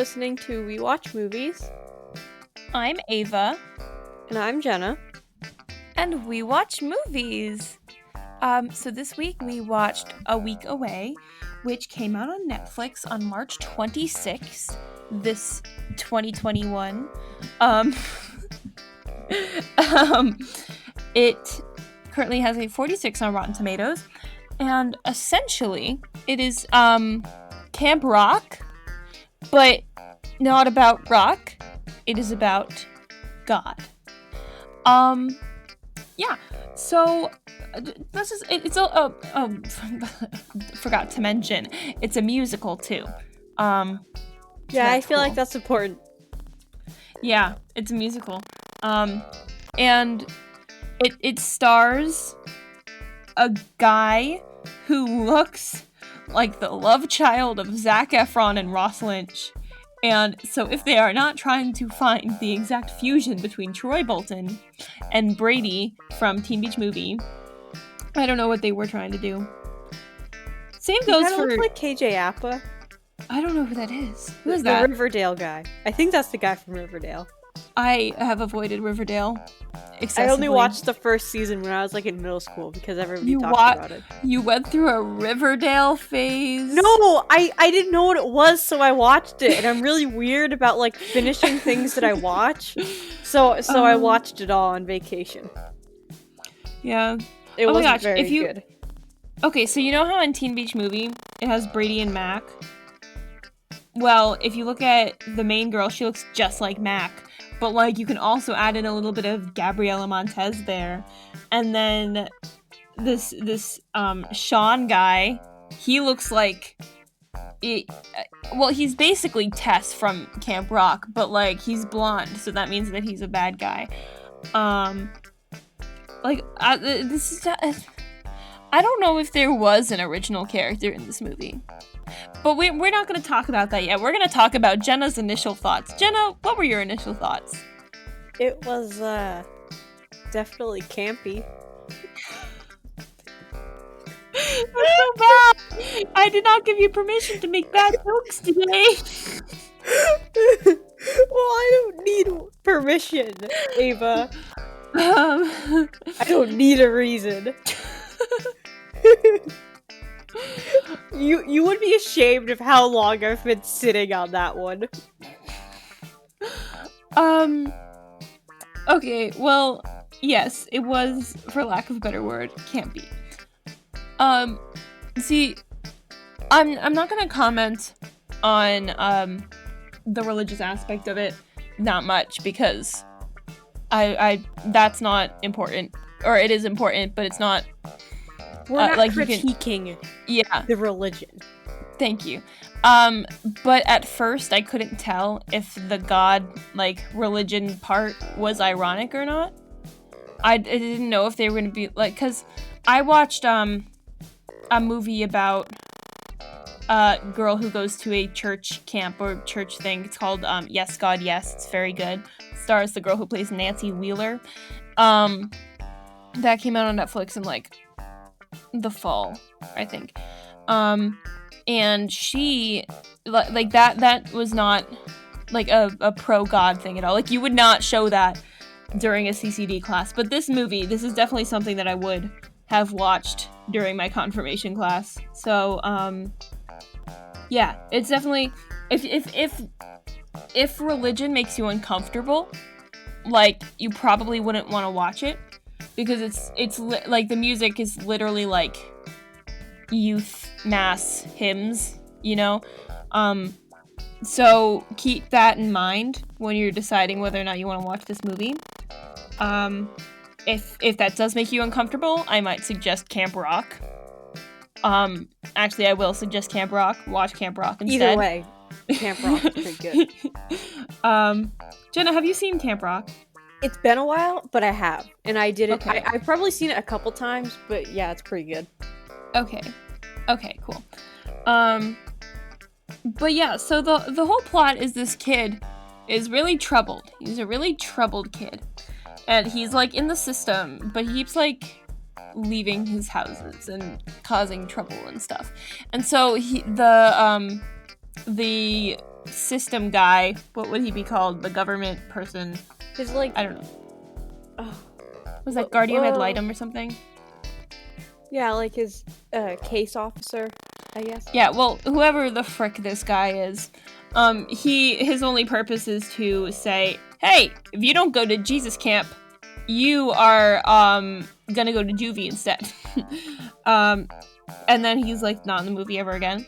listening to We Watch Movies. I'm Ava. And I'm Jenna. And we watch movies. So this week we watched A Week Away, which came out on Netflix on March 26th, this 2021. It currently has a 46 on Rotten Tomatoes, and essentially it is Camp Rock, but not about rock. It is about God. Yeah. So this is forgot to mention it's a musical too. Yeah, I feel like that's important. Yeah, it's a musical. And it stars a guy who looks like the love child of Zac Efron and Ross Lynch. And so if they are not trying to find the exact fusion between Troy Bolton and Brady from Teen Beach Movie, I don't know what they were trying to do. Same goes for... look like KJ Apa. I don't know who that is. Who is that? The Riverdale guy. I think that's the guy from Riverdale. I have avoided Riverdale excessively. I only watched the first season when I was in middle school because everybody talked about it. You went through a Riverdale phase? No, I didn't know what it was, so I watched it, and I'm really weird about finishing things that I watch. So I watched it all on vacation. Yeah. It wasn't very good. Okay, so you know how in Teen Beach Movie it has Brady and Mac? Well, if you look at the main girl, she looks just like Mac. But, you can also add in a little bit of Gabriela Montez there. And then this Sean guy, he looks like... he's basically Tess from Camp Rock, but, he's blonde, so that means that he's a bad guy. This is... I don't know if there was an original character in this movie. But we're not going to talk about that yet. We're going to talk about Jenna's initial thoughts. Jenna, what were your initial thoughts? It was, definitely campy. That's so bad! I did not give you permission to make bad jokes today! Well, I don't need permission, Ava. I don't need a reason. You would be ashamed of how long I've been sitting on that one. Okay, well, yes, it was, for lack of a better word, campy. See, I'm not gonna comment on, the religious aspect of it that much, because I that's important, or it is important, but it's not... We're not critiquing the religion. Thank you. But at first I couldn't tell if the God, religion part was ironic or not. I didn't know if they were going to be, because I watched, a movie about a girl who goes to a church camp or church thing. It's called, Yes, God, Yes. It's very good. It stars the girl who plays Nancy Wheeler. That came out on Netflix in, the fall, I think. And she that was not a pro-God thing at all. You would not show that during a CCD class. But this is definitely something that I would have watched during my confirmation class. So yeah, it's definitely if religion makes you uncomfortable, you probably wouldn't want to watch it. Because it's the music is literally youth mass hymns, you know? So keep that in mind when you're deciding whether or not you want to watch this movie. If that does make you uncomfortable, I might suggest Camp Rock. Actually, I will suggest Camp Rock. Watch Camp Rock instead. Either way, Camp Rock is pretty good. Jenna, have you seen Camp Rock? It's been a while, but I have. And I did it. Okay. I've probably seen it a couple times, but yeah, it's pretty good. Okay, cool. But yeah, so the whole plot is this kid is really troubled. He's a really troubled kid. And he's in the system, but he keeps leaving his houses and causing trouble and stuff. And so the system guy, what would he be called? The government person. His like I don't know. oh, Was that guardian ad litem or something? yeah, like his case officer, I guess. Yeah, well, whoever the frick this guy is, his only purpose is to say, hey, if you don't go to Jesus camp, you are gonna go to juvie instead. And then he's like not in the movie ever again.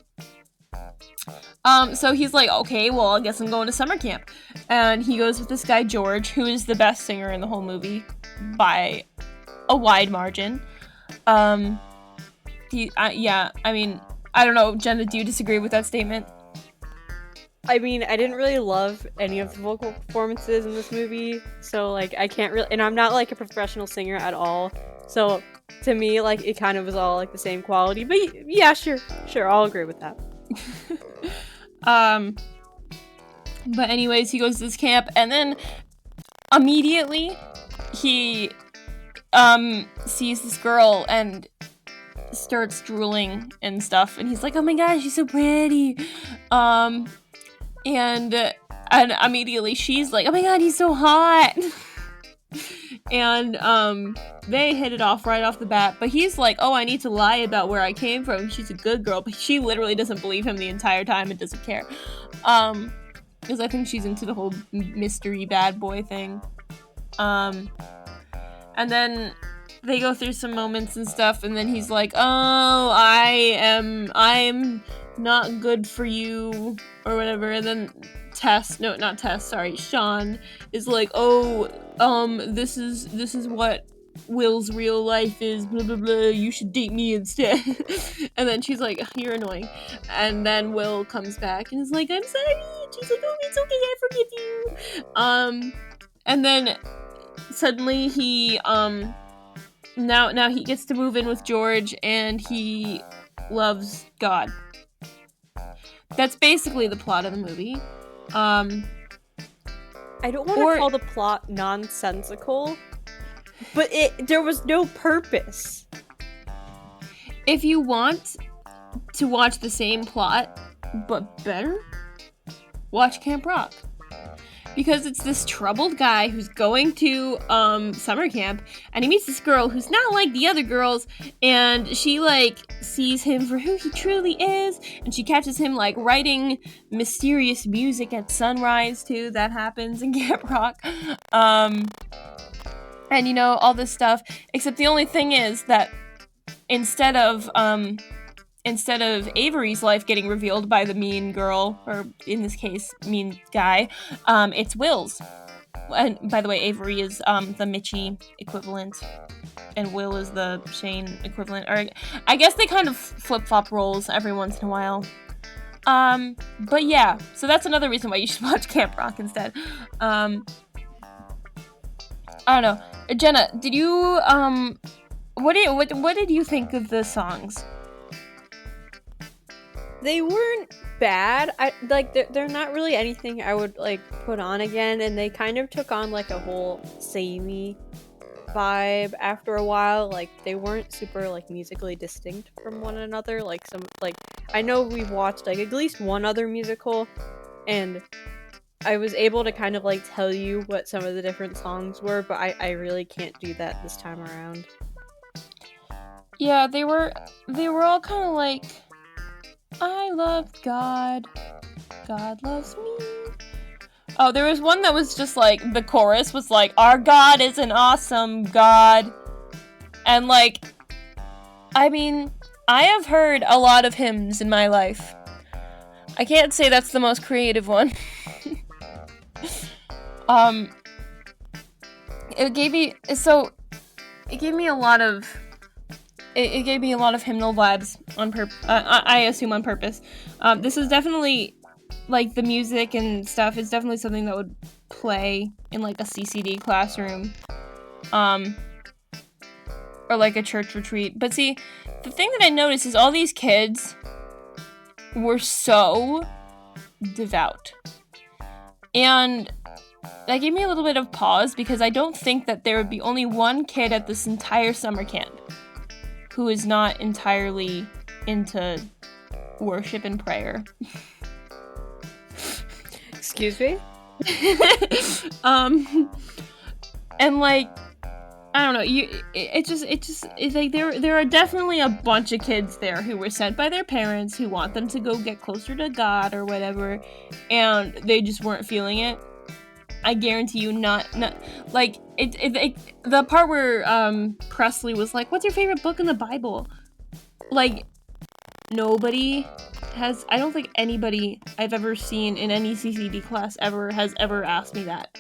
So he's like, okay, well, I guess I'm going to summer camp. And he goes with this guy George, who is the best singer in the whole movie by a wide margin. Yeah, I mean, I don't know, Jenna, do you disagree with that statement? I mean, I didn't really love any of the vocal performances in this movie, so like I can't really, and I'm not like a professional singer at all, so to me, like it kind of was all like the same quality. But yeah, sure, I'll agree with that. But anyways, he goes to this camp, and then immediately he sees this girl and starts drooling and stuff, and he's like, oh my gosh, she's so pretty. And immediately she's like, oh my god, he's so hot. And they hit it off right off the bat, but he's like, oh, I need to lie about where I came from, she's a good girl. But she literally doesn't believe him the entire time and doesn't care, because I think she's into the whole mystery bad boy thing. And then they go through some moments and stuff, and then he's like, oh, I'm not good for you, or whatever. And then Sean is like, oh, this is what Will's real life is, blah blah blah, you should date me instead. And then she's like, you're annoying. And then Will comes back and is like, I'm sorry. And she's like, oh, it's okay, I forgive you. And then suddenly he now he gets to move in with George, and he loves God. That's basically the plot of the movie. I don't want to call the plot nonsensical, but there was no purpose. If you want to watch the same plot, but better, watch Camp Rock. Because it's this troubled guy who's going to summer camp, and he meets this girl who's not like the other girls, and she like sees him for who he truly is, and she catches him like writing mysterious music at sunrise too. That happens in Camp Rock. And you know, all this stuff, except the only thing is that instead of Avery's life getting revealed by the mean girl, or in this case, mean guy, it's Will's. And by the way, Avery is the Mitchie equivalent, and Will is the Shane equivalent. Or I guess they kind of flip-flop roles every once in a while. But yeah, so that's another reason why you should watch Camp Rock instead. I don't know. Jenna, did you, what did you think of the songs? They weren't bad. They're not really anything I would like put on again, and they kind of took on like a whole samey vibe after a while. Like they weren't super like musically distinct from one another. Like I know we've watched like at least one other musical, and I was able to kind of like tell you what some of the different songs were, but I really can't do that this time around. Yeah, they were all kind of like, I love God, God loves me. Oh, there was one that was just like, the chorus was like, our God is an awesome God. And like, I mean, I have heard a lot of hymns in my life. I can't say that's the most creative one. It gave me a lot of hymnal vibes on I assume on purpose. This is definitely, like, the music and stuff is definitely something that would play in like a CCD classroom, or like a church retreat. But see, the thing that I noticed is all these kids were so devout, and that gave me a little bit of pause, because I don't think that there would be only one kid at this entire summer camp who is not entirely into worship and prayer. Excuse me? And like, I don't know, it's like there are definitely a bunch of kids there who were sent by their parents who want them to go get closer to God or whatever, and they just weren't feeling it. I guarantee you, not like the part where Presley was like, "What's your favorite book in the Bible?" Like, nobody has. I don't think anybody I've ever seen in any CCD class has ever asked me that.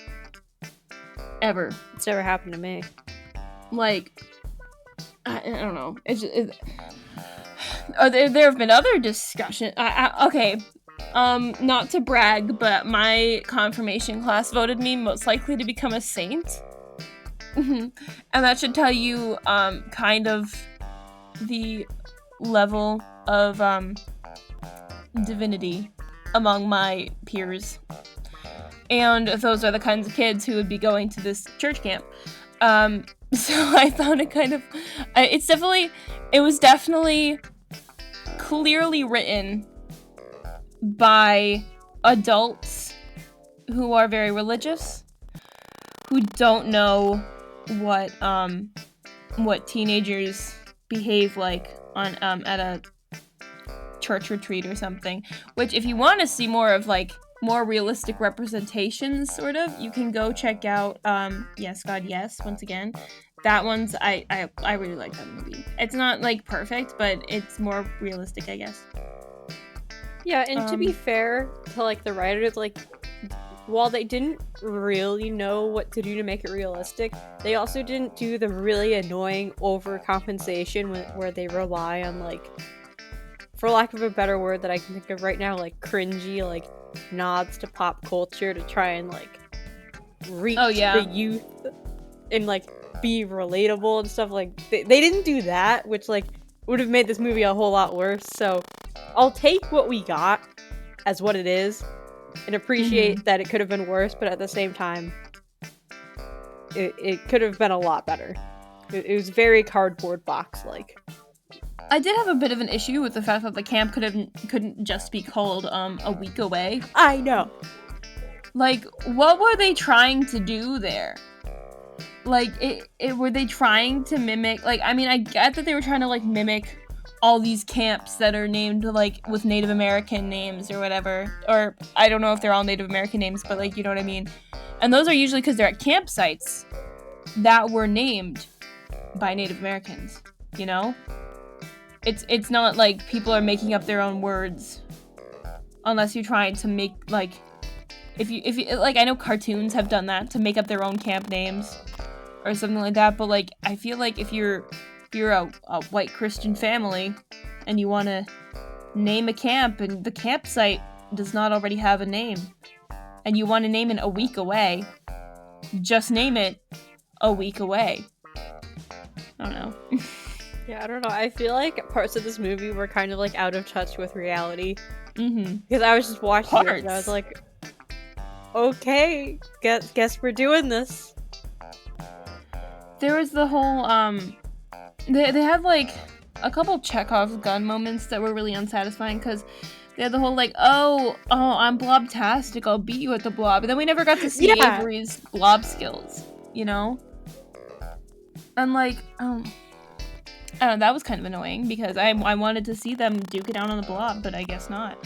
Ever. It's never happened to me. Like, I don't know. There have been other discussions. Okay. Not to brag, but my confirmation class voted me most likely to become a saint. And that should tell you, kind of the level of, divinity among my peers. And those are the kinds of kids who would be going to this church camp. So I found it kind of, it was definitely clearly written by adults who are very religious, who don't know what teenagers behave like on at a church retreat or something. Which, if you want to see more of like more realistic representations, sort of, you can go check out Yes God Yes, once again. That one's I really like that movie. It's not like perfect, but it's more realistic, I guess. Yeah, and to be fair to like the writers, like, while they didn't really know what to do to make it realistic, they also didn't do the really annoying overcompensation where they rely on, like, for lack of a better word that I can think of right now, like cringy, like, nods to pop culture to try and like reach the youth and like be relatable and stuff. Like, they didn't do that, which like would have made this movie a whole lot worse. So I'll take what we got as what it is and appreciate that it could have been worse, but at the same time it could have been a lot better. It was very cardboard box like. I did have a bit of an issue with the fact that the camp couldn't just be called A Week Away. I know. Like, what were they trying to do there? Like, were they trying to mimic, like, I mean, I get that they were trying to like mimic all these camps that are named like with Native American names or whatever, or I don't know if they're all Native American names, but like, you know what I mean? And those are usually because they're at campsites that were named by Native Americans, you know? It's not like people are making up their own words, unless you're trying to make like, if you like, I know cartoons have done that to make up their own camp names or something like that, but like, I feel like if you're a white Christian family and you want to name a camp and the campsite does not already have a name and you want to name it A Week Away, just name it A Week Away. I don't know. Yeah, I don't know. I feel like parts of this movie were kind of like out of touch with reality. Mm-hmm. Because I was just watching it and I was like, okay, guess we're doing this. There was the whole, they had like a couple Chekhov gun moments that were really unsatisfying because they had the whole like, oh, I'm Blobtastic, I'll beat you at the blob. And then we never got to see Avery's blob skills, you know? And like, I don't know, that was kind of annoying because I wanted to see them duke it out on the blob, but I guess not.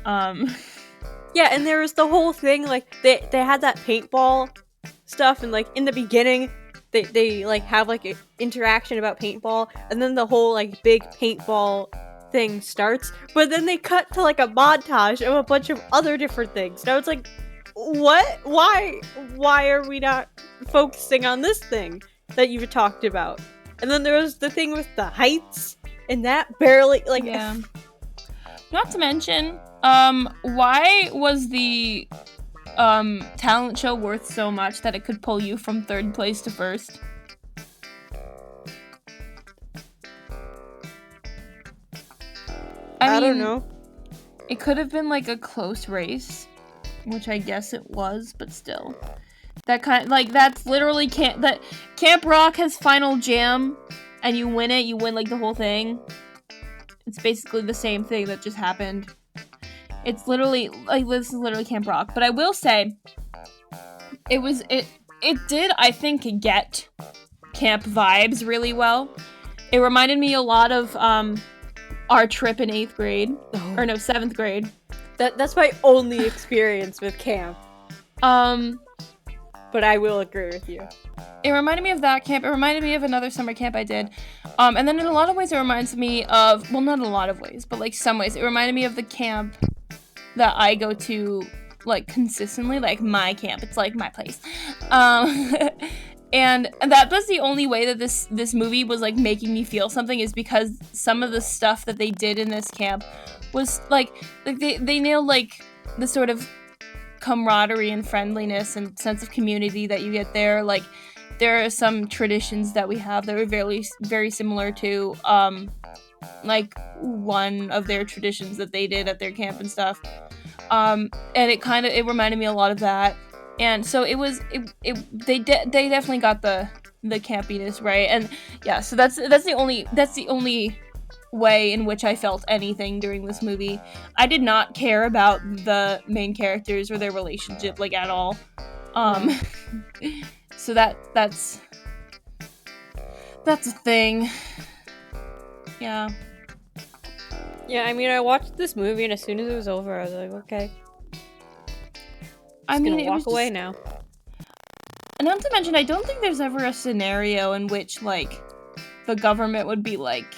Yeah, and there was the whole thing, like, they had that paintball stuff, and like, in the beginning, they like, have like, an interaction about paintball, and then the whole, like, big paintball thing starts, but then they cut to, like, a montage of a bunch of other different things. And I was like, what? Why are we not focusing on this thing that you've talked about? And then there was the thing with the heights, and that barely, like... Yeah. Not to mention, why was the, talent show worth so much that it could pull you from third place to first? I don't know. It could have been, like, a close race, which I guess it was, but still. That kind, like, that's literally Camp Rock has Final Jam, and you win it, you win, like, the whole thing. It's basically the same thing that just happened. It's literally like this is literally Camp Rock. But I will say, it did, I think, get camp vibes really well. It reminded me a lot of our trip in 8th grade. Oh. Or no, 7th grade. That's my only experience with camp. But I will agree with you. It reminded me of that camp. It reminded me of another summer camp I did. And then in a lot of ways it reminds me of, well, not in a lot of ways, but like some ways, it reminded me of the camp that I go to like consistently, like my camp. It's like my place. And that was the only way that this movie was like making me feel something, is because some of the stuff that they did in this camp was like they nailed like the sort of camaraderie and friendliness and sense of community that you get there. Like there are some traditions that we have that were very, very similar to like one of their traditions that they did at their camp and stuff. And it reminded me a lot of that. And so they definitely got the campiness right. And yeah, so that's the only way in which I felt anything during this movie. I did not care about the main characters or their relationship like at all. So that's a thing. Yeah. Yeah, I mean, I watched this movie, and as soon as it was over, I was like, okay. I'm gonna walk away now. And not to mention, I don't think there's ever a scenario in which, like, the government would be like,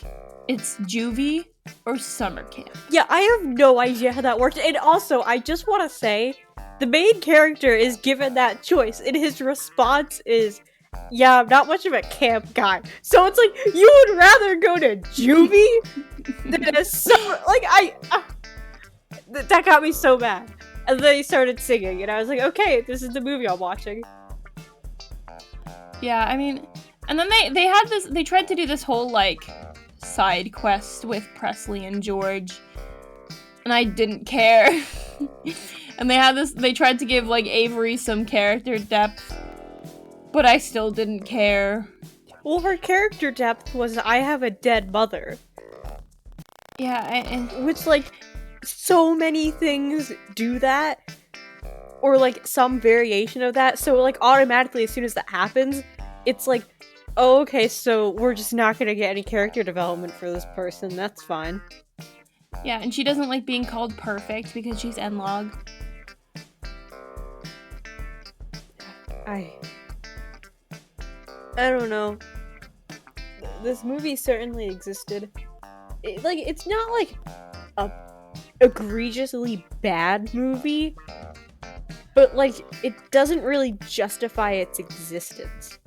it's juvie or summer camp. Yeah, I have no idea how that works. And also, I just want to say, the main character is given that choice, and his response is, yeah, I'm not much of a camp guy. So it's like, you would rather go to juvie than a summer... Like, that got me so mad. And then he started singing, and I was like, okay, this is the movie I'm watching. Yeah, I mean... And then they tried to do this whole, like, side quest with Presley and George. And I didn't care. And they tried to give, like, Avery some character depth. But I still didn't care. Well, her character depth was, I have a dead mother. Yeah, which, like, so many things do that. Or, like, some variation of that. So, like, automatically, as soon as that happens, it's like, oh, okay, so we're just not gonna get any character development for this person. That's fine. Yeah, and she doesn't like being called perfect because she's N-Log. I don't know. This movie certainly existed. It's not like a egregiously bad movie, but like it doesn't really justify its existence.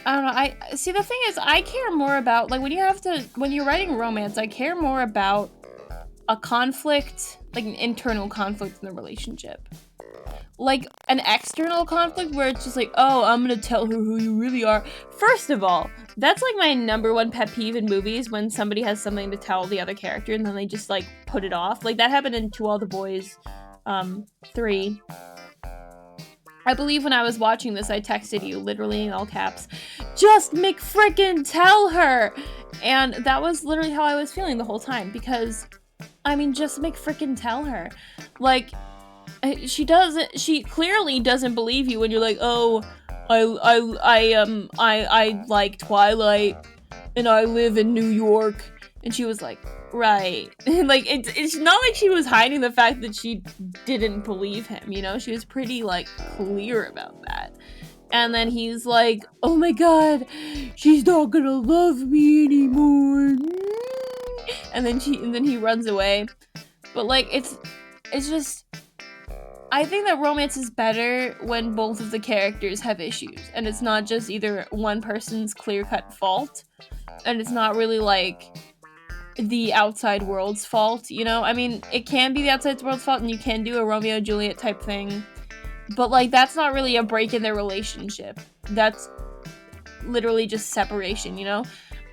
I don't know. I see, the thing is, I care more about, like, when you're writing romance, I care more about a conflict, like an internal conflict in the relationship. Like, an external conflict where it's just like, oh, I'm gonna tell her who you really are. First of all, that's like my number one pet peeve in movies, when somebody has something to tell the other character and then they just, like, put it off. Like, that happened in To All the Boys 3. I believe when I was watching this, I texted you, literally in all caps, just McFrickin' tell her! And that was literally how I was feeling the whole time, because, I mean, just McFrickin' tell her. Like, she clearly doesn't believe you when you're like, oh, I like Twilight, and I live in New York, and she was like, right. Like, it's not like she was hiding the fact that she didn't believe him, you know? She was pretty, like, clear about that. And then he's like, oh my god, she's not gonna love me anymore. And then he runs away. But, like, it's just... I think that romance is better when both of the characters have issues, and it's not just either one person's clear-cut fault, and it's not really, like, the outside world's fault, you know? I mean, it can be the outside world's fault, and you can do a Romeo and Juliet type thing, but, like, that's not really a break in their relationship. That's literally just separation, you know?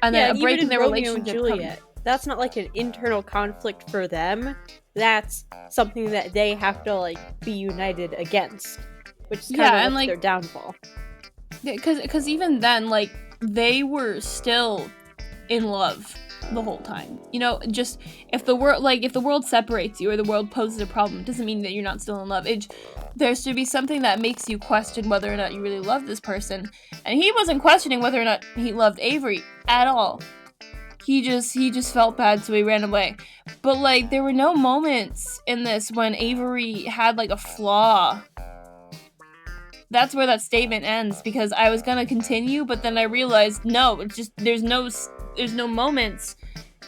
And then a break in their Romeo relationship. And Juliet, that's not, like, an internal conflict for them. That's something that they have to, like, be united against, which is kind of like their downfall. Because even then, like, they were still in love. the whole time. You know, just if the world separates you or the world poses a problem, doesn't mean that you're not still in love. There should be something that makes you question whether or not you really love this person. And he wasn't questioning whether or not he loved Avery at all. He just felt bad, so he ran away. But like, there were no moments in this when Avery had like a flaw. That's where that statement ends, because I was gonna continue, but then I realized no, it's just there's no moments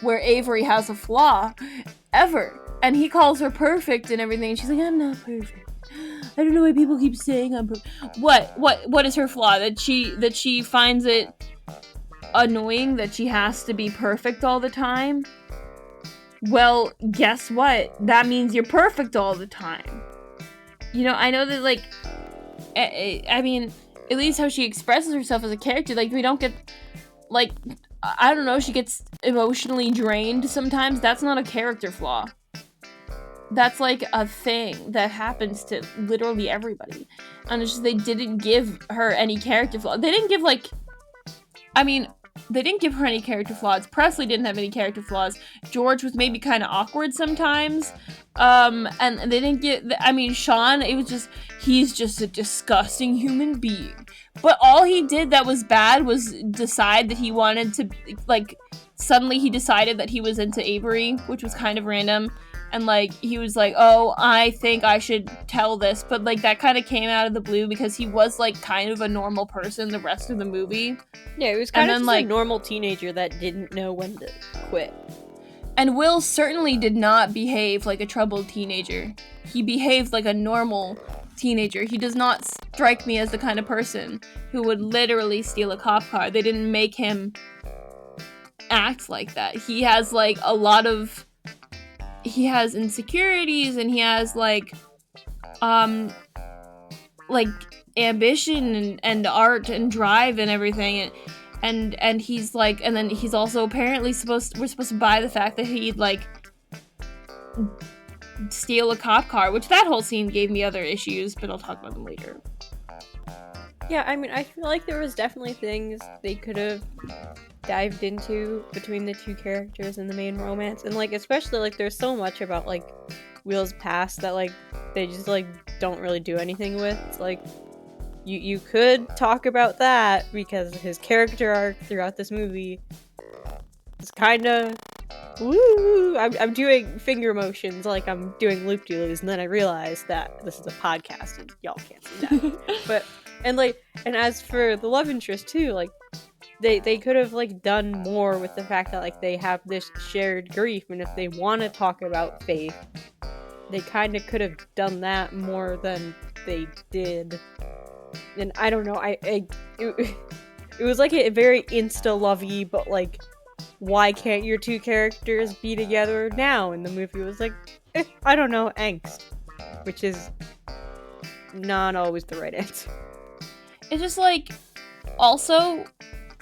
where Avery has a flaw ever. And he calls her perfect and everything, and she's like, I'm not perfect. I don't know why people keep saying I'm perfect. What is her flaw? That she finds it annoying that she has to be perfect all the time? Well, guess what? That means you're perfect all the time. You know, I know that, like, I mean, at least how she expresses herself as a character, like, we don't get, like, I don't know, she gets emotionally drained sometimes. That's not a character flaw. That's, like, a thing that happens to literally everybody. And it's just, they didn't give her any character flaw. They didn't give, like, I mean, they didn't give her any character flaws. Presley didn't have any character flaws. George was maybe kind of awkward sometimes. And they didn't get, I mean, Sean, it was just, he's just a disgusting human being. But all he did that was bad was decide that he wanted to, like, suddenly he decided that he was into Avery, which was kind of random. And, like, he was like, oh, I think I should tell this. But, like, that kind of came out of the blue because he was, like, kind of a normal person the rest of the movie. Yeah, he was kind of just like a normal teenager that didn't know when to quit. And Will certainly did not behave like a troubled teenager. He behaved like a normal teenager. He does not strike me as the kind of person who would literally steal a cop car. They didn't make him act like that. He has, like, a lot of... He has insecurities, and he has, like ambition and art and drive and everything, and he's like, and then he's also apparently we're supposed to buy the fact that he'd, like, steal a cop car, which that whole scene gave me other issues, but I'll talk about them later. Yeah, I mean, I feel like there was definitely things they could have dived into between the two characters in the main romance, and, like, especially, like, there's so much about, like, Will's past that, like, they just, like, don't really do anything with. It's like, you could talk about that, because his character arc throughout this movie is kind of woo. I'm doing finger motions like I'm doing loop-de-loos, and then I realized that this is a podcast and y'all can't see that. But and as for the love interest too, like, they could have, like, done more with the fact that, like, they have this shared grief, and if they want to talk about faith, they kind of could have done that more than they did. And I don't know, it was like a very insta-lovey, but, like, why can't your two characters be together now? And the movie was like, I don't know, angst, which is not always the right answer. It's just, like, also,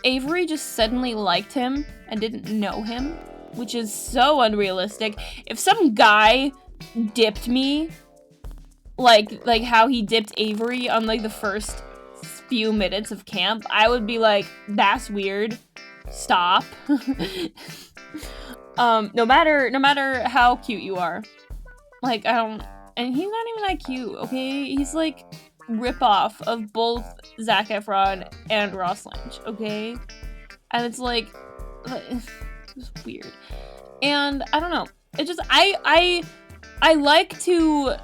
Avery just suddenly liked him and didn't know him, which is so unrealistic. If some guy dipped me, like how he dipped Avery on, like, the first few minutes of camp, I would be like, that's weird. Stop. No matter how cute you are. Like, I don't, and he's not even that cute, okay? He's, like, ripoff of both Zac Efron and Ross Lynch, okay? And it's like, it's weird. And I don't know. It just, I like to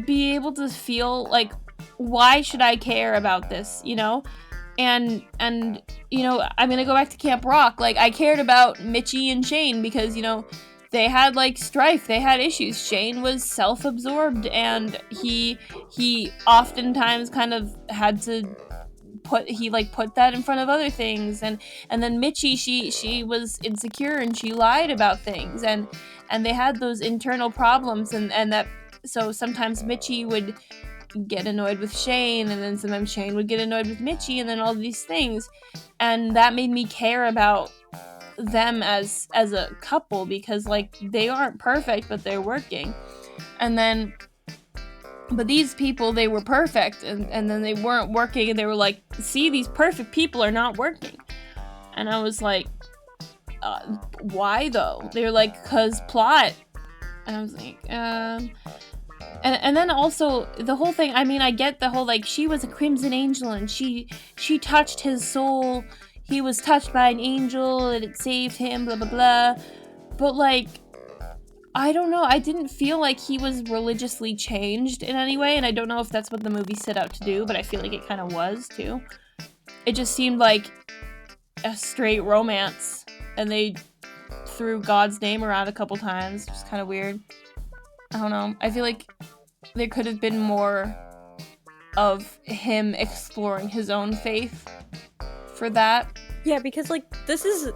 be able to feel like, why should I care about this, you know? And you know, I'm gonna go back to Camp Rock. Like, I cared about Mitchie and Shane because, you know, they had, like, strife, they had issues. Shane was self-absorbed, and he oftentimes kind of had to put that in front of other things, and then Mitchie, she was insecure and she lied about things, and they had those internal problems, and that, so sometimes Mitchie would get annoyed with Shane, and then sometimes Shane would get annoyed with Mitchie, and then all these things, and that made me care about them as a couple, because, like, they aren't perfect, but they're working. And then, but these people, they were perfect, and then they weren't working, and they were like, see, these perfect people are not working. And I was like, why though? They're like, cause plot. And I was like, and then also the whole thing, I mean, I get the whole, like, she was a crimson angel and she touched his soul. He was touched by an angel and it saved him, blah, blah, blah. But, like, I don't know. I didn't feel like he was religiously changed in any way, and I don't know if that's what the movie set out to do, but I feel like it kind of was, too. It just seemed like a straight romance, and they threw God's name around a couple times, which is kind of weird. I don't know. I feel like there could have been more of him exploring his own faith for that. Yeah, because, like, this is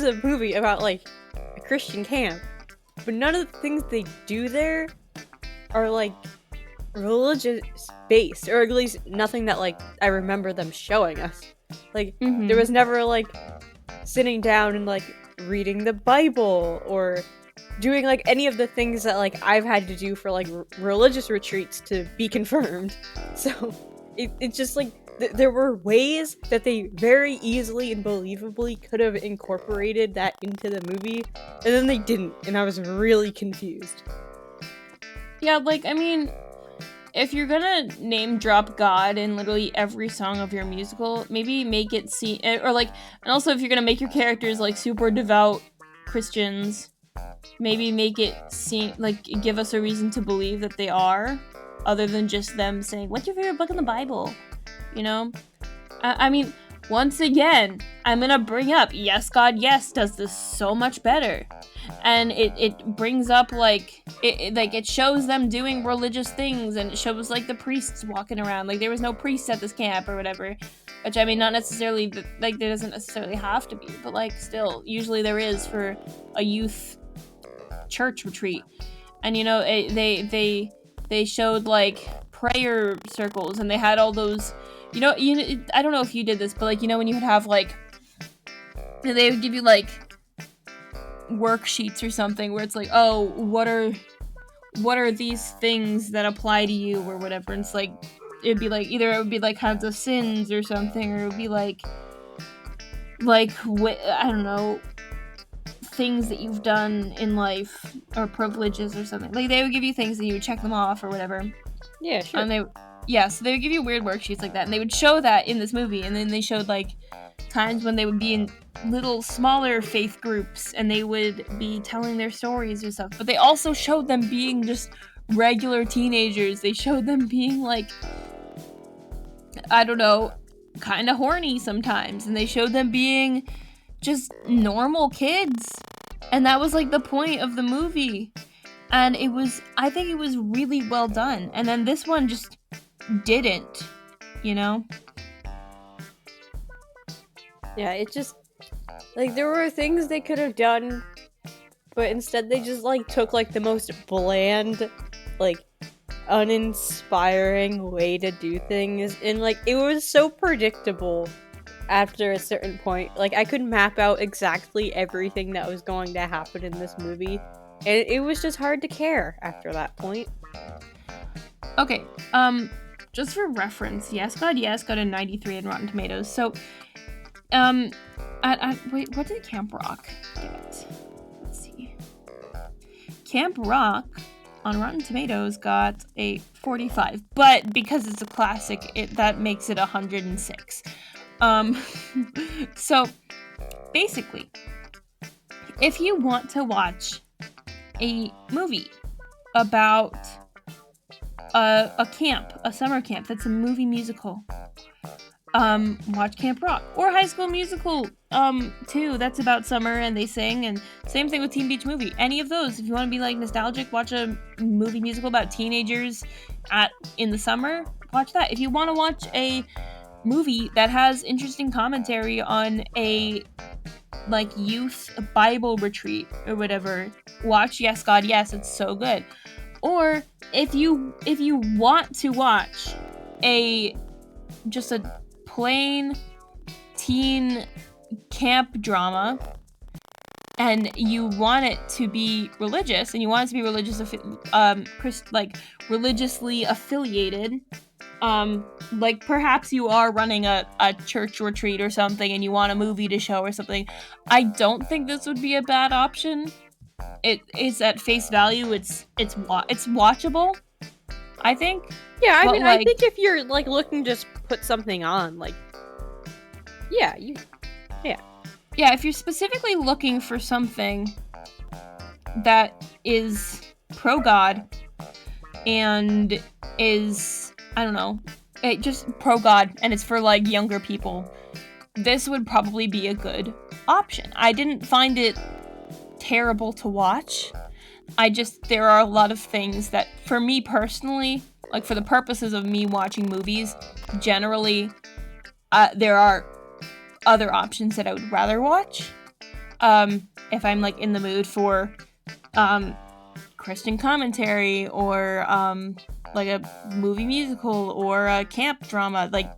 a movie about, like, a Christian camp. But none of the things they do there are, like, religious-based. Or at least nothing that, like, I remember them showing us. Like, there was never, like, sitting down and, like, reading the Bible. Or doing, like, any of the things that, like, I've had to do for, like, religious retreats to be confirmed. So, it's just, like, there were ways that they very easily and believably could have incorporated that into the movie, and then they didn't, and I was really confused. Yeah, like, I mean, if you're gonna name drop God in literally every song of your musical, maybe make it seem, or like, and also if you're gonna make your characters like super devout Christians, maybe make it seem, like, give us a reason to believe that they are, other than just them saying, what's your favorite book in the Bible? You know? I mean, once again, I'm gonna bring up Yes God Yes does this so much better. And it brings up, like, it shows them doing religious things, and it shows, like, the priests walking around. Like, there was no priests at this camp or whatever. Which, I mean, not necessarily, like, there doesn't necessarily have to be. But, like, still, usually there is for a youth church retreat. And, you know, they showed, like, prayer circles, and they had all those, you know, I don't know if you did this, but, like, you know, when you would have, like, they would give you, like, worksheets or something where it's like, oh, what are these things that apply to you or whatever, and it's like, it'd be like, either it would be like kind of the sins or something, or it would be like I don't know, things that you've done in life or privileges or something. Like, they would give you things and you would check them off or whatever. Yeah, sure. And so they would give you weird worksheets like that, and they would show that in this movie, and then they showed, like, times when they would be in little smaller faith groups and they would be telling their stories or stuff. But they also showed them being just regular teenagers. They showed them being, like, I don't know, kind of horny sometimes, and they showed them being just normal kids, and that was, like, the point of the movie. And I think it was really well done. And then this one just didn't, you know? Yeah, it just, like, there were things they could have done, but instead they just, like, took, like, the most bland, like, uninspiring way to do things, and, like, it was so predictable after a certain point. Like, I could map out exactly everything that was going to happen in this movie, and it was just hard to care after that point. Okay, just for reference, Yes God Yes got a 93 on Rotten Tomatoes, so, wait, what did Camp Rock give it? Let's see. Camp Rock on Rotten Tomatoes got a 45, but because it's a classic, that makes it 106. So, basically, if you want to watch a movie about a camp, a summer camp that's a movie musical, watch Camp Rock. Or High School Musical, too. That's about summer and they sing, and same thing with Teen Beach Movie. Any of those. If you want to be, like, nostalgic, watch a movie musical about teenagers in the summer, watch that. If you want to watch a movie that has interesting commentary on a, like, youth Bible retreat or whatever, watch Yes God Yes. It's so good. Or if you want to watch just a plain teen camp drama, and you want it to be religious, and you want it to be religious, religiously affiliated, like perhaps you are running a church retreat or something and you want a movie to show or something, I don't think this would be a bad option. It is at face value, it's watchable, I think. Yeah, I But, mean, I like- think if you're like looking to just put something on, like, yeah, Yeah, if you're specifically looking for something that is pro-God and is, I don't know, it just pro-God and it's for like younger people, this would probably be a good option. I didn't find it terrible to watch. There are a lot of things that, for me personally, like for the purposes of me watching movies, generally, there are other options that I would rather watch. If I'm like in the mood for Christian commentary or like a movie musical or a camp drama, like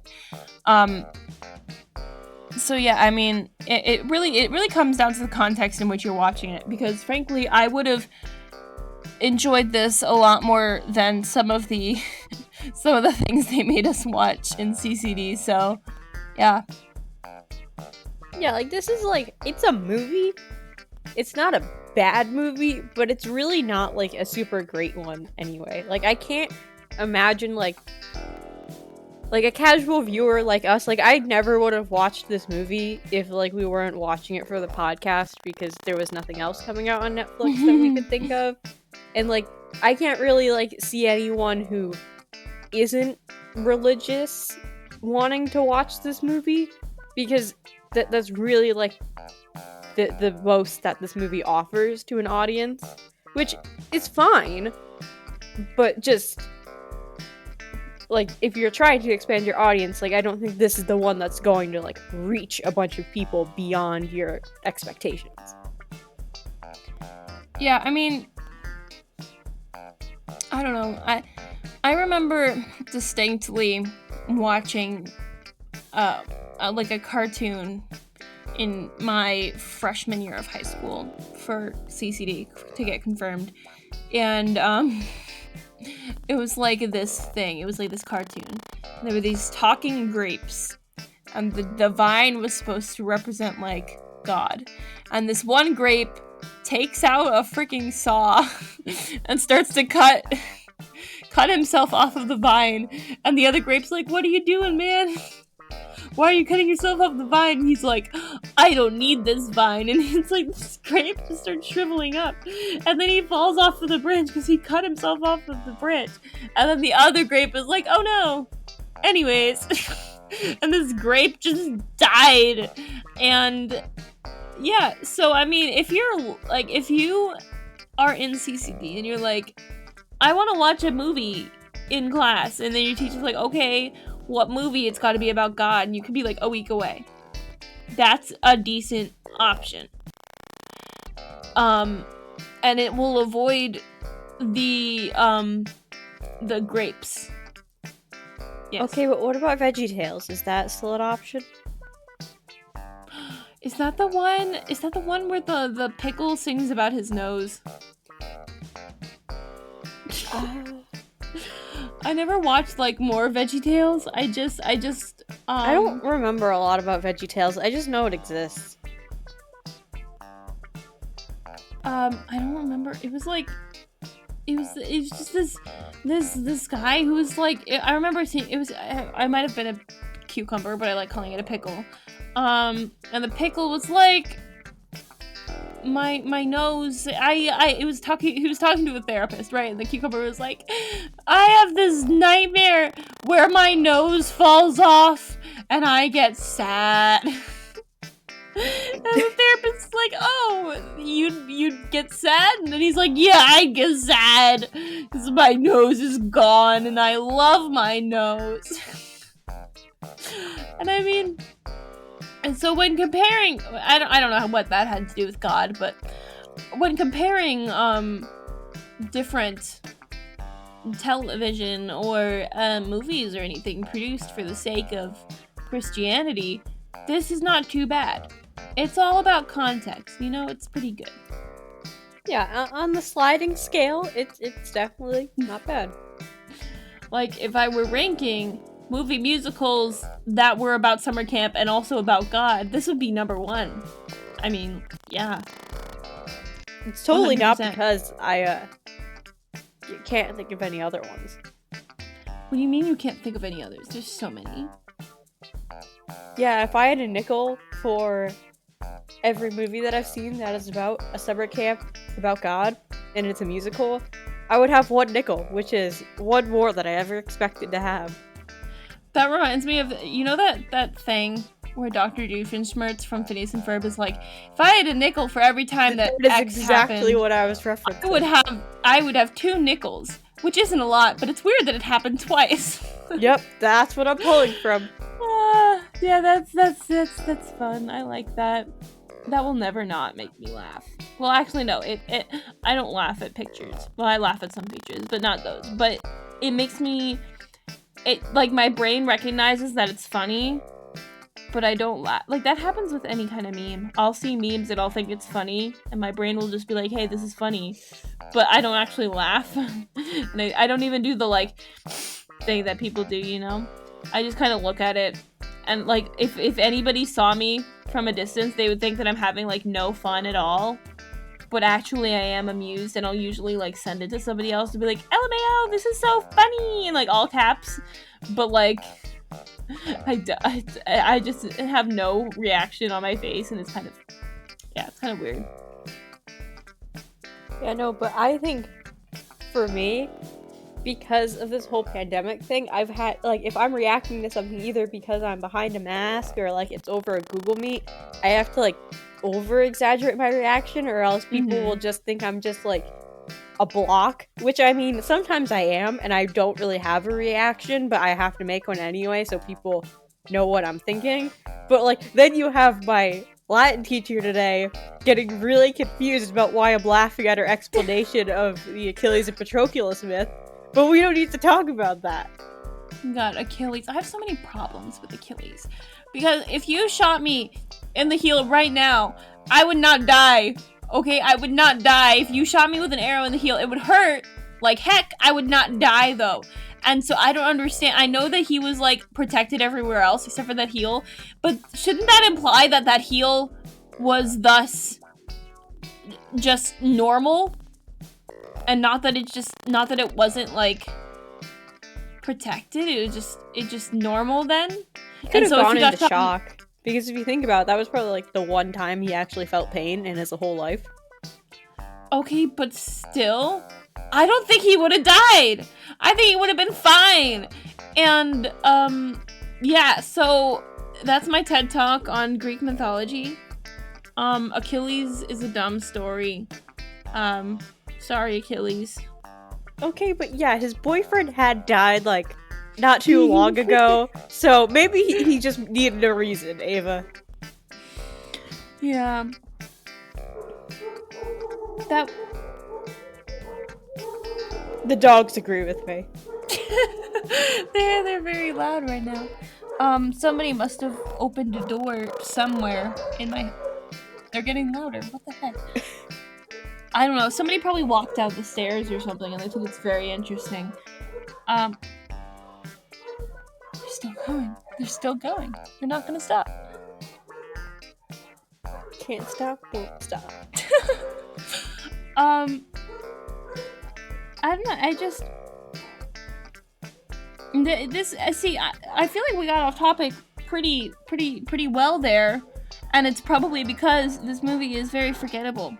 so yeah, I mean, it really comes down to the context in which you're watching it, because frankly, I would have enjoyed this a lot more than some of the things they made us watch in CCD. So yeah. yeah, like this is like, it's a movie. It's not a bad movie, but it's really not like a super great one anyway. Like I can't imagine like a casual viewer like us, like I never would have watched this movie if like we weren't watching it for the podcast because there was nothing else coming out on Netflix that we could think of. And like I can't really like see anyone who isn't religious wanting to watch this movie, because that's really like the most that this movie offers to an audience, which is fine, but just like if you're trying to expand your audience, like I don't think this is the one that's going to like reach a bunch of people beyond your expectations. Yeah, I mean, I don't know. I remember distinctly watching like a cartoon in my freshman year of high school for CCD to get confirmed, and it was like this thing. It was like this cartoon. There were these talking grapes, and the vine was supposed to represent like God, and this one grape takes out a freaking saw and starts to cut himself off of the vine, and the other grape's like, "What are you doing, man? Why are you cutting yourself off the vine?" And he's like, "I don't need this vine." And it's like this grape just starts shriveling up, and then he falls off of the branch because he cut himself off of the branch. And then the other grape is like, "Oh no." Anyways, and this grape just died. And yeah, so I mean, if you are in CCD and you're like, I want to watch a movie in class, and then your teacher's like, okay, what movie? It's got to be about God, and you could be like a week away. That's a decent option. And it will avoid the grapes. Yes. Okay, but what about VeggieTales? Is that still an option? Is that the one? Is that the one where the pickle sings about his nose? I never watched like more VeggieTales. I just I don't remember a lot about VeggieTales. I just know it exists. I don't remember. It was just this guy who was like, I remember seeing it was, I might have been a cucumber, but I like calling it a pickle. And the pickle was like, my nose, he was talking to a therapist, right? And the cucumber was like, I have this nightmare where my nose falls off and I get sad. And the therapist's like, oh, you'd get sad? And then he's like, yeah, I get sad because my nose is gone and I love my nose. And I mean, and so when comparing, I don't know what that had to do with God, but when comparing different television or movies or anything produced for the sake of Christianity, this is not too bad. It's all about context, it's pretty good. Yeah, on the sliding scale, it's definitely not bad. Like, if I were ranking movie musicals that were about summer camp and also about God, this would be number 1. I mean, yeah. It's totally not 100%. because I can't think of any other ones. What do you mean you can't think of any others? There's so many. Yeah, if I had a nickel for every movie that I've seen that is about a summer camp about God and it's a musical, I would have 1 nickel, which is 1 more than I ever expected to have. That reminds me of, you know that thing where Dr. Doofenshmirtz from Phineas and Ferb is like, if I had a nickel for every time that is X exactly happened, what I was referencing. I would have 2 nickels, which isn't a lot, but it's weird that it happened twice. Yep, that's what I'm pulling from. Yeah, that's fun. I like that. That will never not make me laugh. Well, actually, no. I don't laugh at pictures. Well, I laugh at some pictures, but not those. But it makes me... like, my brain recognizes that it's funny, but I don't laugh. Like, that happens with any kind of meme. I'll see memes and I'll think it's funny, and my brain will just be like, hey, this is funny. But I don't actually laugh. And I don't even do the, like, thing that people do, you know? I just kind of look at it. And, like, if anybody saw me from a distance, they would think that I'm having, like, no fun at all. But actually, I am amused, and I'll usually, like, send it to somebody else to be like, LMAO, this is so funny! In, like, all caps. But, like, I just have no reaction on my face, and it's kind of weird. Yeah, no, but I think, for me, because of this whole pandemic thing, I've had, like, if I'm reacting to something either because I'm behind a mask or, like, it's over a Google Meet, I have to, like, over-exaggerate my reaction or else people will just think I'm just, like, a block. Which, I mean, sometimes I am, and I don't really have a reaction, but I have to make one anyway so people know what I'm thinking. But, like, then you have my Latin teacher today getting really confused about why I'm laughing at her explanation of the Achilles and Patroclus myth. But we don't need to talk about that. God, Achilles. I have so many problems with Achilles. Because if you shot me in the heel right now, I would not die. Okay, I would not die. If you shot me with an arrow in the heel, it would hurt like heck. I would not die, though. And so I don't understand. I know that he was, like, protected everywhere else except for that heel. But shouldn't that imply that that heel was thus just normal? And not that it wasn't, like, protected. It just normal then. He could have gone into shock. Because if you think about it, that was probably, like, the one time he actually felt pain in his whole life. Okay, but still, I don't think he would have died. I think he would have been fine. And, yeah, so that's my TED Talk on Greek mythology. Achilles is a dumb story. Sorry, Achilles. Okay, but yeah, his boyfriend had died, like, not too long ago, so maybe he just needed a reason, Ava. Yeah. The dogs agree with me. They're very loud right now. Somebody must have opened a door somewhere in my... They're getting louder. What the heck? I don't know. Somebody probably walked out the stairs or something, and they think it's very interesting. They're still going. They're still going. They're not gonna stop. Can't stop, won't stop. I don't know. I just... I feel like we got off topic pretty well there, and it's probably because this movie is very forgettable.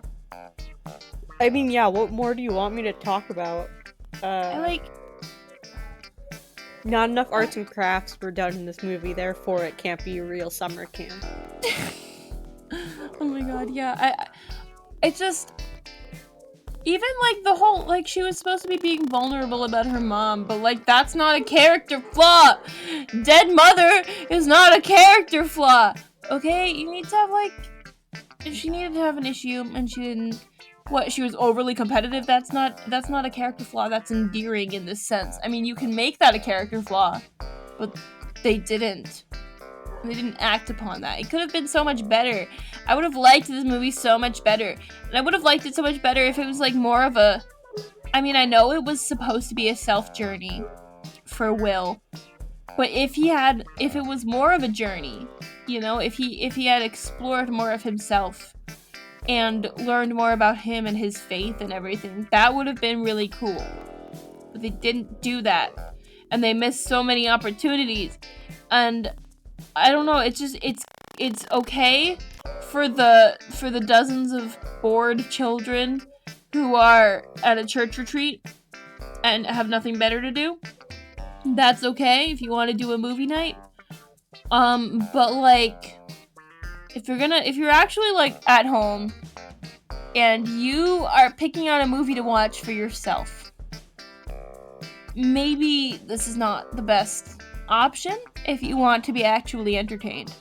I mean, yeah, what more do you want me to talk about? Not enough arts and crafts were done in this movie, therefore it can't be a real summer camp. Oh my god, yeah. It's just... Even, like, the whole, like, she was supposed to be being vulnerable about her mom, but, like, that's not a character flaw! Dead mother is not a character flaw! Okay? You need to have, like... She needed to have an issue, and she didn't... What, she was overly competitive? That's not a character flaw, that's endearing in this sense. I mean, you can make that a character flaw, but they didn't. They didn't act upon that. It could have been so much better. I would have liked this movie so much better. And I would have liked it so much better if it was, like, more of a... I mean, I know it was supposed to be a self-journey, for Will. But if it was more of a journey, you know, if he had explored more of himself and learned more about him and his faith and everything, that would have been really cool. But they didn't do that, and they missed so many opportunities. And I don't know, it's okay for the dozens of bored children who are at a church retreat and have nothing better to do. That's okay if you want to do a movie night. But like, if you're actually like at home and you are picking out a movie to watch for yourself, maybe this is not the best option if you want to be actually entertained.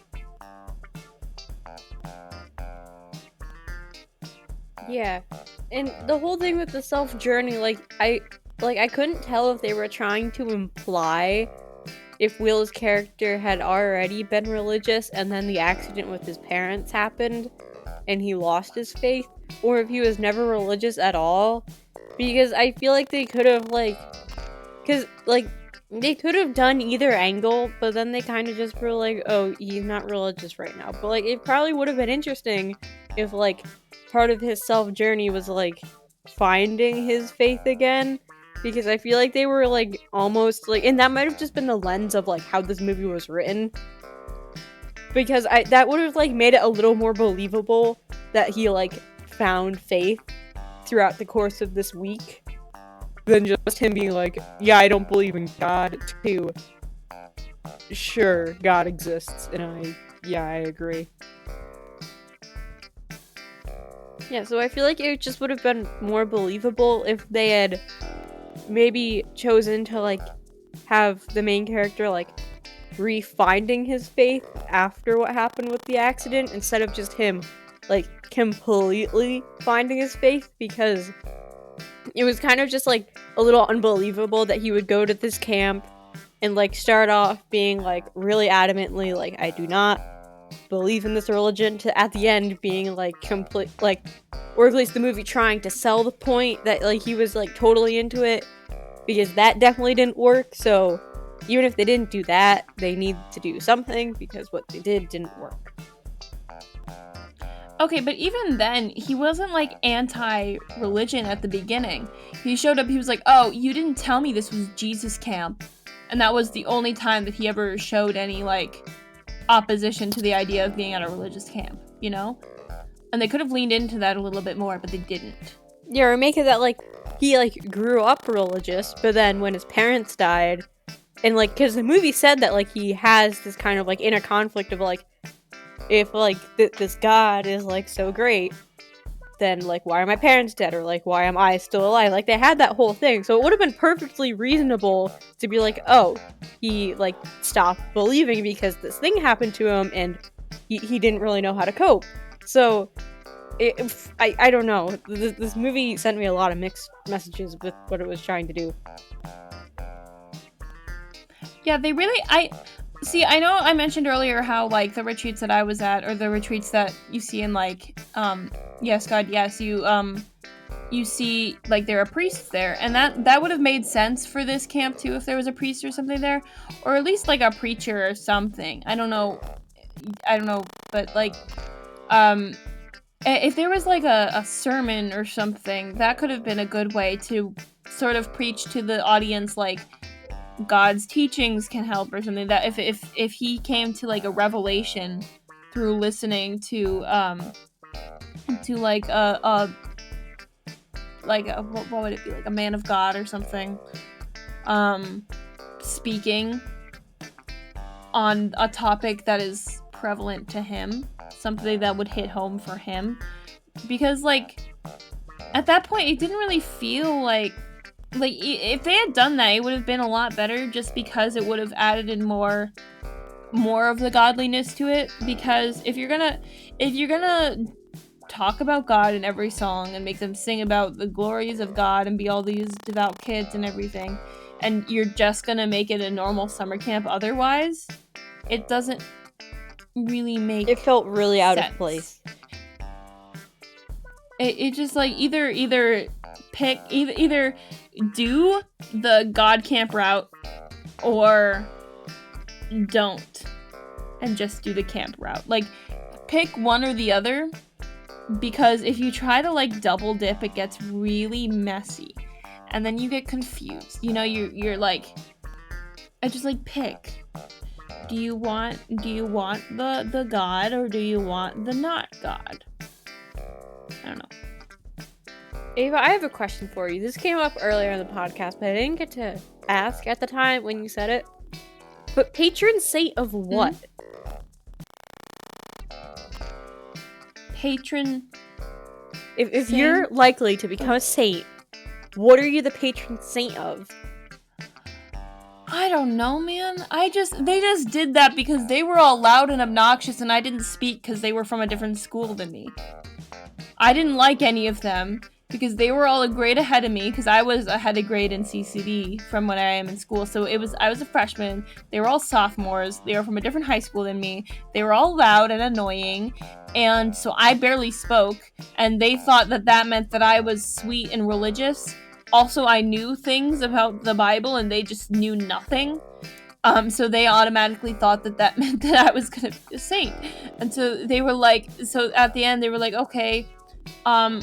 Yeah. And the whole thing with the self-journey, I couldn't tell if they were trying to imply if Will's character had already been religious and then the accident with his parents happened and he lost his faith, or if he was never religious at all. Because I feel like they could have, they could have done either angle, but then they kind of just were like, oh, he's not religious right now. But, like, it probably would have been interesting if, like, part of his self-journey was, like, finding his faith again. Because I feel like they were, like, almost, like, and that might have just been the lens of, like, how this movie was written. Because that would have, like, made it a little more believable that he, like, found faith throughout the course of this week than just him being like, yeah, I don't believe in God, to, sure, God exists, and I agree. Yeah, so I feel like it just would have been more believable if they had maybe chosen to, like, have the main character, like, refinding his faith after what happened with the accident, instead of just him, like, completely finding his faith, because it was kind of just, like, a little unbelievable that he would go to this camp and, like, start off being, like, really adamantly, like, I do not believe in this religion, to at the end being, like, complete, like, or at least the movie trying to sell the point that, like, he was, like, totally into it, because that definitely didn't work. So even if they didn't do that, they need to do something, because what they didn't work. Okay, but even then, he wasn't, like, anti-religion at the beginning. He showed up, he was like, oh, you didn't tell me this was Jesus camp. And that was the only time that he ever showed any, like, opposition to the idea of being at a religious camp, you know? And they could have leaned into that a little bit more, but they didn't. Yeah, or make it that, like, he, like, grew up religious, but then when his parents died, and, like, because the movie said that, like, he has this kind of, like, inner conflict of, like, if, like, this God is, like, so great, then, like, why are my parents dead? Or, like, why am I still alive? Like, they had that whole thing. So it would have been perfectly reasonable to be like, oh, he, like, stopped believing because this thing happened to him and he didn't really know how to cope. So, I don't know. This movie sent me a lot of mixed messages with what it was trying to do. Yeah, they really, I know I mentioned earlier how, like, the retreats that I was at, or the retreats that you see in, like, Yes, God, Yes, you see, like, there are priests there, and that would have made sense for this camp, too, if there was a priest or something there, or at least, like, a preacher or something. I don't know, but, like, if there was, like, a sermon or something, that could have been a good way to sort of preach to the audience, like, God's teachings can help or something. That if he came to, like, a revelation through listening to like what would it be, like a man of God or something, speaking on a topic that is prevalent to him, something that would hit home for him, because, like, at that point it didn't really feel like if they had done that, it would have been a lot better, just because it would have added in more of the godliness to it. Because if you're gonna talk about God in every song and make them sing about the glories of God and be all these devout kids and everything, and you're just gonna make it a normal summer camp otherwise, it doesn't really make It felt really out sense. of place. It just, like, either do the God camp route or don't and just do the camp route. Like, pick one or the other, because if you try to like double dip, it gets really messy and then you get confused. You know, you're like, I just like pick. Do you want the God or do you want the not God? I don't know. Ava, I have a question for you. This came up earlier in the podcast, but I didn't get to ask at the time when you said it. But patron saint of what? Patron. If you're likely to become a saint, what are you the patron saint of? I don't know, man. They just did that because they were all loud and obnoxious and I didn't speak because they were from a different school than me. I didn't like any of them because they were all a grade ahead of me, because I was ahead of grade in CCD from when I am in school. So I was a freshman. They were all sophomores. They were from a different high school than me. They were all loud and annoying. And so I barely spoke, and they thought that meant that I was sweet and religious. Also, I knew things about the Bible, and they just knew nothing. So they automatically thought that meant that I was gonna be a saint. And so they were like, so at the end, they were like, okay, I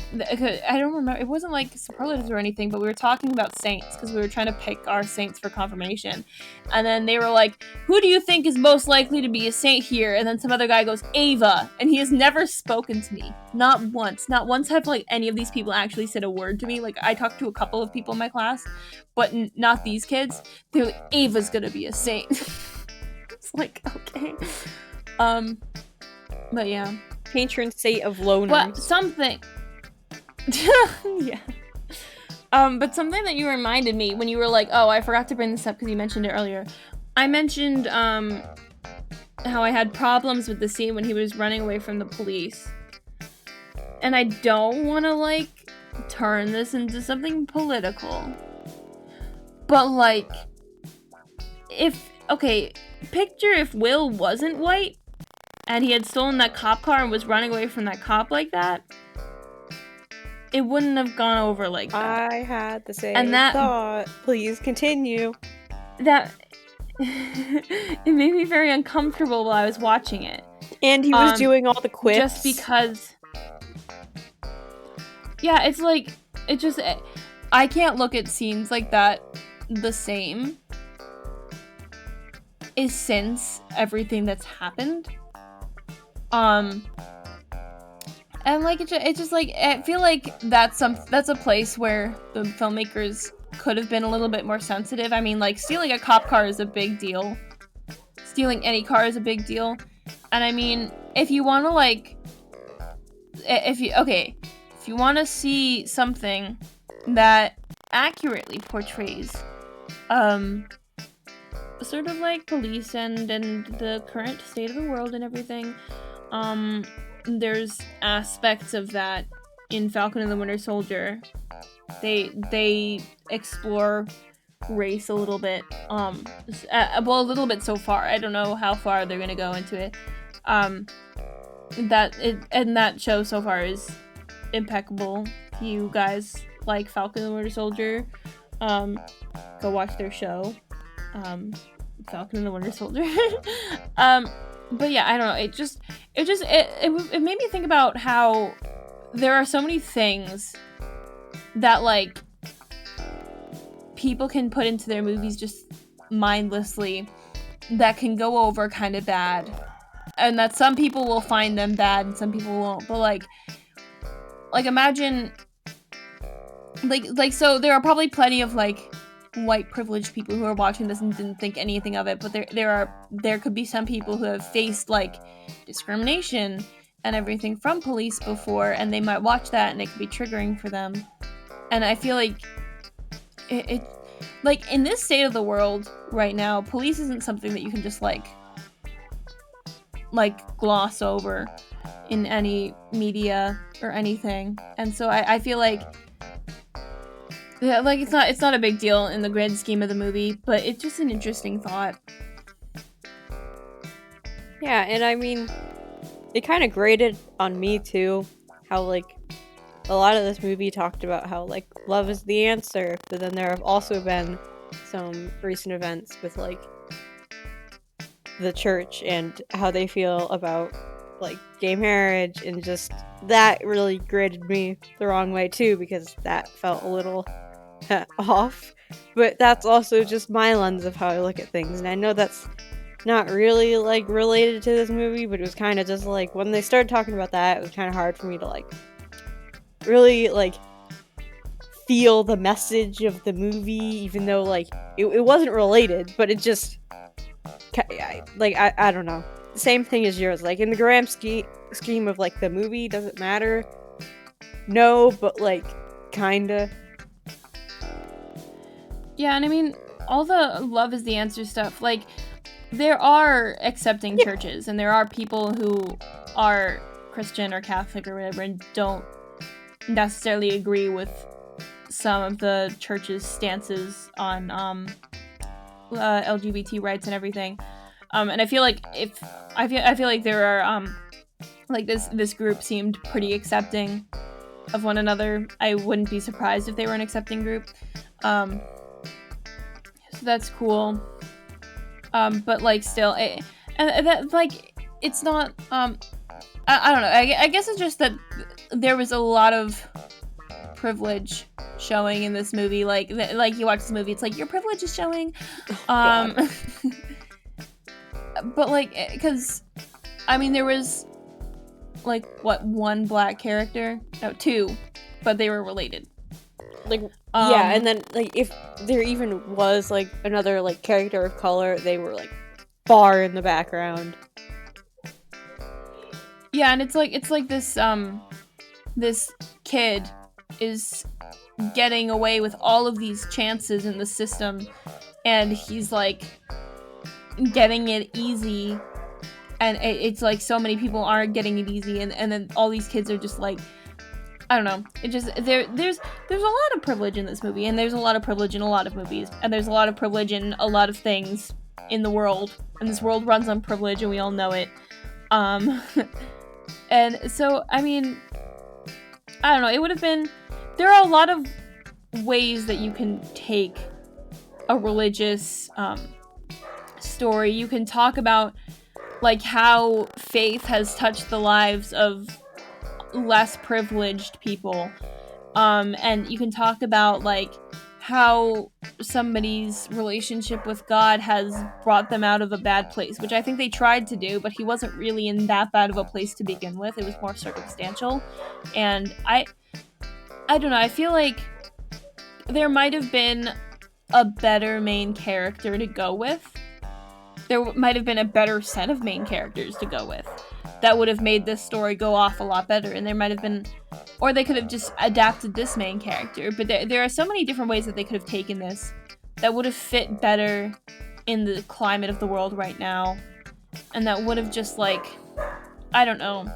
don't remember, it wasn't like superlatives or anything, but we were talking about saints, because we were trying to pick our saints for confirmation. And then they were like, who do you think is most likely to be a saint here? And then some other guy goes, Ava. And he has never spoken to me. Not once have like any of these people actually said a word to me. Like, I talked to a couple of people in my class, but not these kids. They're like, Ava's gonna be a saint. It's like, okay. But yeah. Patron saint of loners. Well, something. Yeah. But something that you reminded me when you were like, oh, I forgot to bring this up because you mentioned it earlier. I mentioned how I had problems with the scene when he was running away from the police. And I don't want to like turn this into something political. But like, picture if Will wasn't white and he had stolen that cop car and was running away from that cop like that, it wouldn't have gone over like that. I had the same thought. Please continue. That it made me very uncomfortable while I was watching it. And he was doing all the quips. Just because. Yeah, it's like, I can't look at scenes like that the same since everything that's happened. And like it's just like, I feel like that's a place where the filmmakers could have been a little bit more sensitive. I mean, like, stealing a cop car is a big deal. Stealing any car is a big deal. And I mean, if you want to like, if you want to see something that accurately portrays sort of like police and the current state of the world and everything, there's aspects of that in Falcon and the Winter Soldier. They explore race a little bit, a little bit so far. I don't know how far they're gonna go into it. That show so far is impeccable. If you guys like Falcon and the Winter Soldier, go watch their show, Falcon and the Winter Soldier. But yeah, I don't know. It made me think about how there are so many things that like people can put into their movies just mindlessly that can go over kind of bad, and that some people will find them bad and some people won't. But like imagine like so there are probably plenty of like white privileged people who are watching this and didn't think anything of it, but there could be some people who have faced like discrimination and everything from police before, and they might watch that and it could be triggering for them. And I feel like it like in this state of the world right now, police isn't something that you can just like gloss over in any media or anything. And so I feel like, yeah, like it's not a big deal in the grand scheme of the movie, but it's just an interesting thought. Yeah, and I mean, it kind of grated on me too, how like a lot of this movie talked about how like love is the answer, but then there have also been some recent events with like the church and how they feel about like gay marriage, and just that really grated me the wrong way too, because that felt a little off. But that's also just my lens of how I look at things, and I know that's not really like related to this movie, but it was kind of just like when they started talking about that, it was kind of hard for me to like really like feel the message of the movie, even though like it wasn't related, but it just I don't know. Same thing as yours. Like in the grand scheme of like the movie, does it matter? No, but like kinda. Yeah, and I mean, all the love is the answer stuff, like, there are accepting churches, and there are people who are Christian or Catholic or whatever and don't necessarily agree with some of the church's stances on LGBT rights and everything. And I feel like I feel like there are like this group seemed pretty accepting of one another. I wouldn't be surprised if they were an accepting group. So that's cool. But like still, that like it's not. I don't know. I guess it's just that there was a lot of privilege showing in this movie. Like you watch this movie, it's like your privilege is showing. But like, because I mean, there was like what, one black character? No, two, but they were related. Like yeah, and then like if there even was like another like character of color, they were like far in the background. Yeah, and it's like this kid is getting away with all of these chances in the system, and he's like getting it easy, and it's like so many people aren't getting it easy, and then all these kids are just like, I don't know. It just there's a lot of privilege in this movie, and there's a lot of privilege in a lot of movies, and there's a lot of privilege in a lot of things in the world, and this world runs on privilege, and we all know it. And so I mean, I don't know. It would have been. There are a lot of ways that you can take a religious story. You can talk about like how faith has touched the lives of less privileged people, and you can talk about like how somebody's relationship with God has brought them out of a bad place, which I think they tried to do, but he wasn't really in that bad of a place to begin with. It was more circumstantial, and I don't know, I feel like there might have been a better main character to go with. There might have been a better set of main characters to go with that would have made this story go off a lot better, and there might have been, or they could have just adapted this main character, but there are so many different ways that they could have taken this that would have fit better in the climate of the world right now, and that would have just like, I don't know,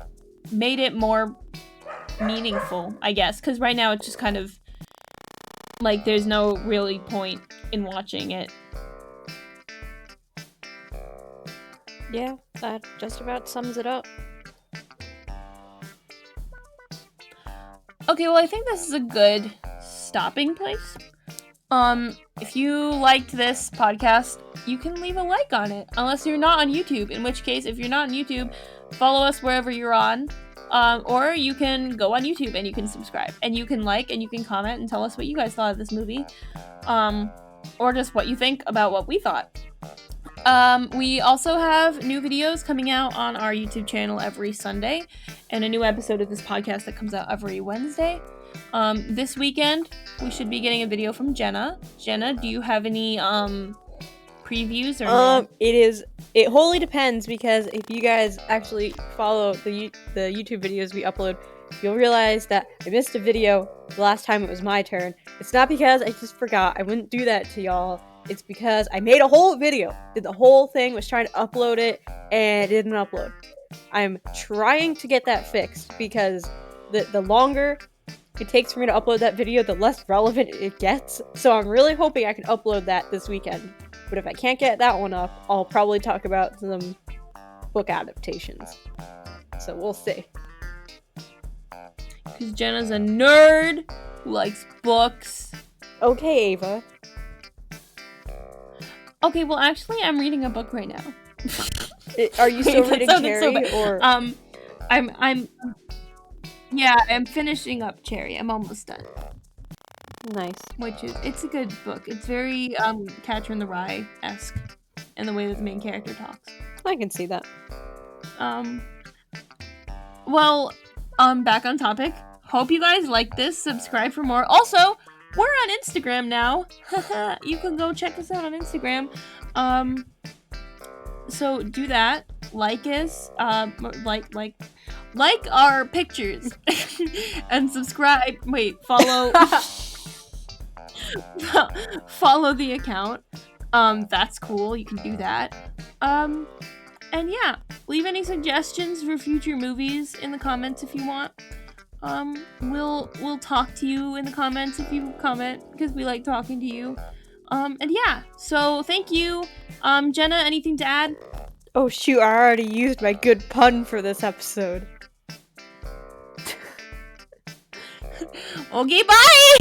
made it more meaningful, I guess, because right now it's just kind of like there's no really point in watching it. Yeah, that just about sums it up. Okay, well, I think this is a good stopping place. If you liked this podcast, you can leave a like on it, unless you're not on YouTube, in which case, if you're not on YouTube, follow us wherever you're on, or you can go on YouTube and you can subscribe, and you can like, and you can comment and tell us what you guys thought of this movie, or just what you think about what we thought. We also have new videos coming out on our YouTube channel every Sunday, and a new episode of this podcast that comes out every Wednesday. This weekend, we should be getting a video from Jenna. Jenna, do you have any, previews or no? It wholly depends, because if you guys actually follow the YouTube videos we upload, you'll realize that I missed a video the last time it was my turn. It's not because I just forgot. I wouldn't do that to y'all. It's because I made a whole video, did the whole thing, was trying to upload it, and it didn't upload. I'm trying to get that fixed, because the longer it takes for me to upload that video, the less relevant it gets. So I'm really hoping I can upload that this weekend. But if I can't get that one up, I'll probably talk about some book adaptations. So we'll see. Because Jenna's a nerd who likes books. Okay, Ava. Okay, well, actually, I'm reading a book right now. Are you still That reading sounded so Cherry bad. or? I'm finishing up Cherry. I'm almost done. Nice. It's a good book. It's very Catcher in the Rye-esque in the way that the main character talks. I can see that. Well, back on topic. Hope you guys like this. Subscribe for more. Also, we're on Instagram now. You can go check us out on Instagram. So do that. Like us. Like our pictures. And subscribe. Wait, follow. Follow the account. That's cool. You can do that. And yeah, leave any suggestions for future movies in the comments if you want. We'll talk to you in the comments if you comment, because we like talking to you. And yeah, so thank you. Jenna, anything to add? Oh shoot, I already used my good pun for this episode. Okay, bye!